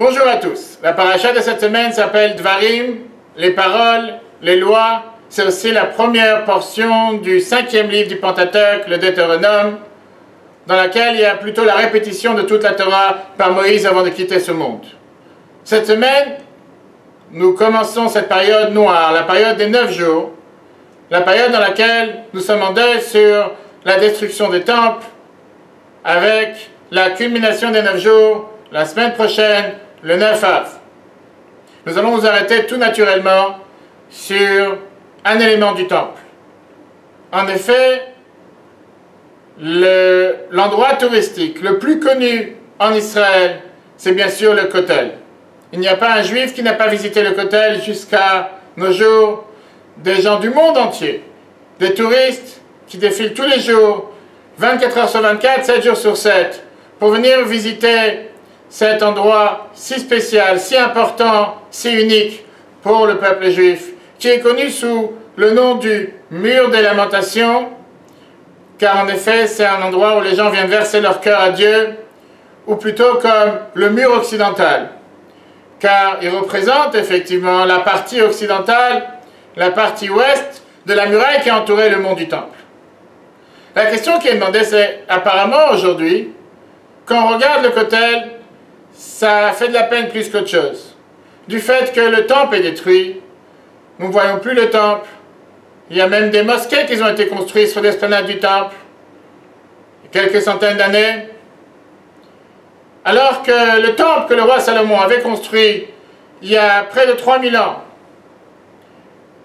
Bonjour à tous. La paracha de cette semaine s'appelle Dvarim, les paroles, les lois. C'est aussi la première portion du 5e livre du Pentateuque, le Deutéronome, dans laquelle il y a plutôt la répétition de toute la Torah par Moïse avant de quitter ce monde. Cette semaine, nous commençons cette période noire, la période des 9 jours, la période dans laquelle nous sommes en deuil sur la destruction des temples, avec la culmination des 9 jours, la semaine prochaine, le 9 Av. Nous allons nous arrêter tout naturellement sur un élément du temple. En effet, l'endroit touristique le plus connu en Israël, c'est bien sûr le Kotel. Il n'y a pas un juif qui n'a pas visité le Kotel jusqu'à nos jours. Des gens du monde entier, des touristes qui défilent tous les jours, 24 heures sur 24, 7 jours sur 7, pour venir visiter cet endroit si spécial, si important, si unique pour le peuple juif, qui est connu sous le nom du mur des lamentations, car en effet c'est un endroit où les gens viennent verser leur cœur à Dieu, ou plutôt comme le mur occidental, car il représente effectivement la partie occidentale, la partie ouest de la muraille qui entourait le mont du Temple. La question qui est demandée, c'est apparemment aujourd'hui, quand on regarde le Kotel, ça fait de la peine plus qu'autre chose. Du fait que le temple est détruit, nous ne voyons plus le temple. Il y a même des mosquées qui ont été construites sur l'esplanade du temple, il y a quelques centaines d'années. Alors que le temple que le roi Salomon avait construit il y a près de 3000 ans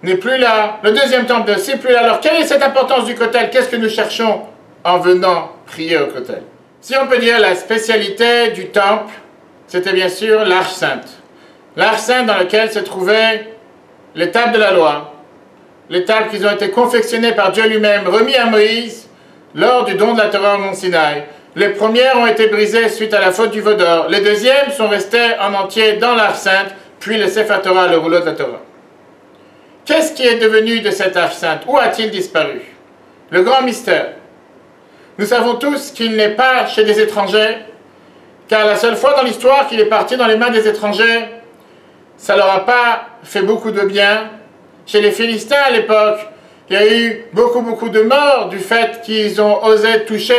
n'est plus là, le deuxième temple ne c'est plus là. Alors quelle est cette importance du Kotel? Qu'est-ce que nous cherchons en venant prier au Kotel? Si on peut dire la spécialité du temple, c'était bien sûr l'Arche Sainte. L'Arche Sainte dans laquelle se trouvaient les tables de la loi, les tables qui ont été confectionnées par Dieu lui-même, remis à Moïse lors du don de la Torah au Mont Sinaï. Les premières ont été brisées suite à la faute du veau d'or. Les deuxièmes sont restées en entier dans l'Arche Sainte, puis le Sefer Torah, le rouleau de la Torah. Qu'est-ce qui est devenu de cette Arche Sainte? Où a-t-il disparu? Le grand mystère. Nous savons tous qu'il n'est pas chez des étrangers, car la seule fois dans l'histoire qu'il est parti dans les mains des étrangers, ça ne leur a pas fait beaucoup de bien. Chez les Philistins à l'époque, il y a eu beaucoup de morts du fait qu'ils ont osé toucher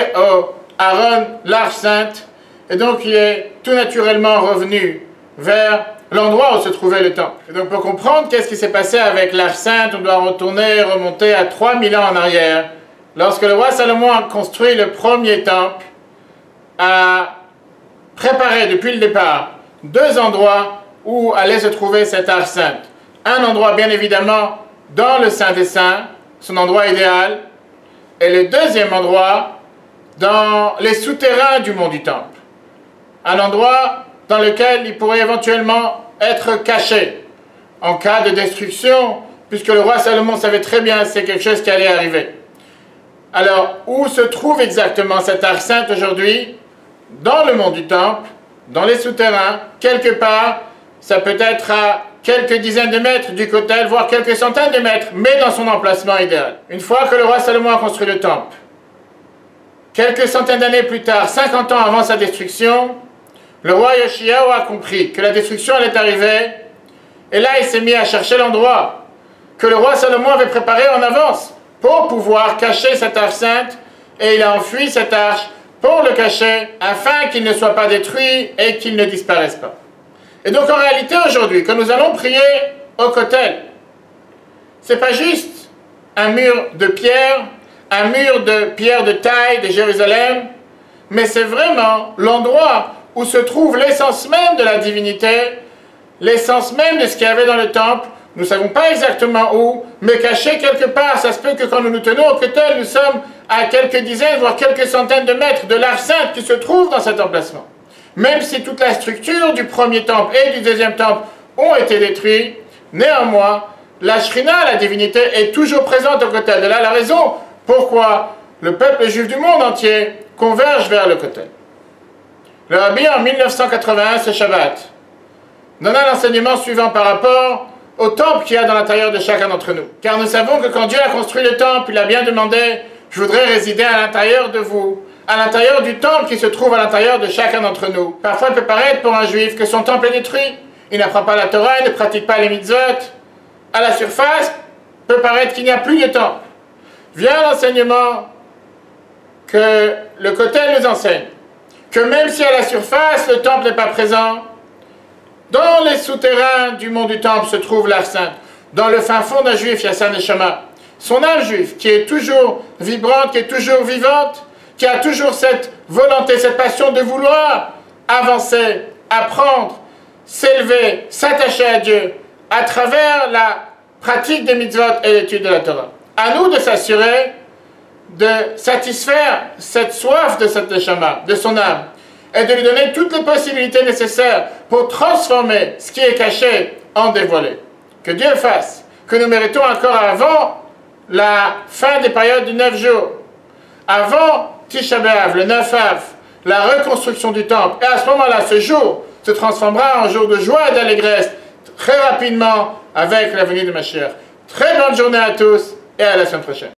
Aaron, l'Arche Sainte, et donc il est tout naturellement revenu vers l'endroit où se trouvait le temple. Et donc pour comprendre qu'est-ce qui s'est passé avec l'Arche Sainte, on doit remonter à 3000 ans en arrière, lorsque le roi Salomon a construit le premier temple, a préparé depuis le départ 2 endroits où allait se trouver cette Arche Sainte. Un endroit bien évidemment dans le Saint des Saints, son endroit idéal, et le deuxième endroit dans les souterrains du mont du Temple. Un endroit dans lequel il pourrait éventuellement être caché en cas de destruction, puisque le roi Salomon savait très bien que c'est quelque chose qui allait arriver. Alors, où se trouve exactement cette Arche Sainte aujourd'hui? Dans le mont du Temple, dans les souterrains, quelque part, ça peut être à quelques dizaines de mètres du Kotel, voire quelques centaines de mètres, mais dans son emplacement idéal. Une fois que le roi Salomon a construit le temple, quelques centaines d'années plus tard, 50 ans avant sa destruction, le roi Yoshiyahu a compris que la destruction allait arriver, et là il s'est mis à chercher l'endroit que le roi Salomon avait préparé en avance pour pouvoir cacher cette Arche Sainte, et il a enfui cette arche pour le cacher, afin qu'il ne soit pas détruit et qu'il ne disparaisse pas. Et donc en réalité aujourd'hui, quand nous allons prier au Kotel, c'est pas juste un mur de pierre de taille de Jérusalem, mais c'est vraiment l'endroit où se trouve l'essence même de la divinité, l'essence même de ce qu'il y avait dans le temple. Nous ne savons pas exactement où, mais caché quelque part. Ça se peut que quand nous nous tenons au Kotel, nous sommes à quelques dizaines, voire quelques centaines de mètres de l'Arche Sainte qui se trouve dans cet emplacement. Même si toute la structure du premier temple et du deuxième temple ont été détruites, néanmoins, la Shrina, la divinité, est toujours présente au Kotel. De là la raison pourquoi le peuple juif du monde entier converge vers le Kotel. Le Rabbi, en 1981, ce Shabbat, donna l'enseignement suivant par rapport au temple qu'il y a dans l'intérieur de chacun d'entre nous. Car nous savons que quand Dieu a construit le temple, il a bien demandé « Je voudrais résider à l'intérieur de vous ». à l'intérieur du temple qui se trouve à l'intérieur de chacun d'entre nous. Parfois, il peut paraître pour un juif que son temple est détruit. Il n'apprend pas la Torah, il ne pratique pas les mitzvot. À la surface, peut paraître qu'il n'y a plus de temple. Vient l'enseignement que le Kotel nous enseigne, que même si à la surface, le temple n'est pas présent, dans les souterrains du mont du temple se trouve l'Arche sainte. Dans le fin fond d'un juif, il y a sa neshama. Son âme juive, qui est toujours vibrante, qui est toujours vivante, qui a toujours cette volonté, cette passion de vouloir avancer, apprendre, s'élever, s'attacher à Dieu, à travers la pratique des mitzvot et l'étude de la Torah. À nous de s'assurer de satisfaire cette soif de cette neshama, de son âme, et de lui donner toutes les possibilités nécessaires pour transformer ce qui est caché en dévoilé. Que Dieu fasse que nous méritons encore avant la fin des périodes du 9 jours, avant Tisha B'Av, le 9 Av, la reconstruction du temple. Et à ce moment-là, ce jour se transformera en jour de joie et d'allégresse, très rapidement avec la venue de Mashiach. Très bonne journée à tous et à la semaine prochaine.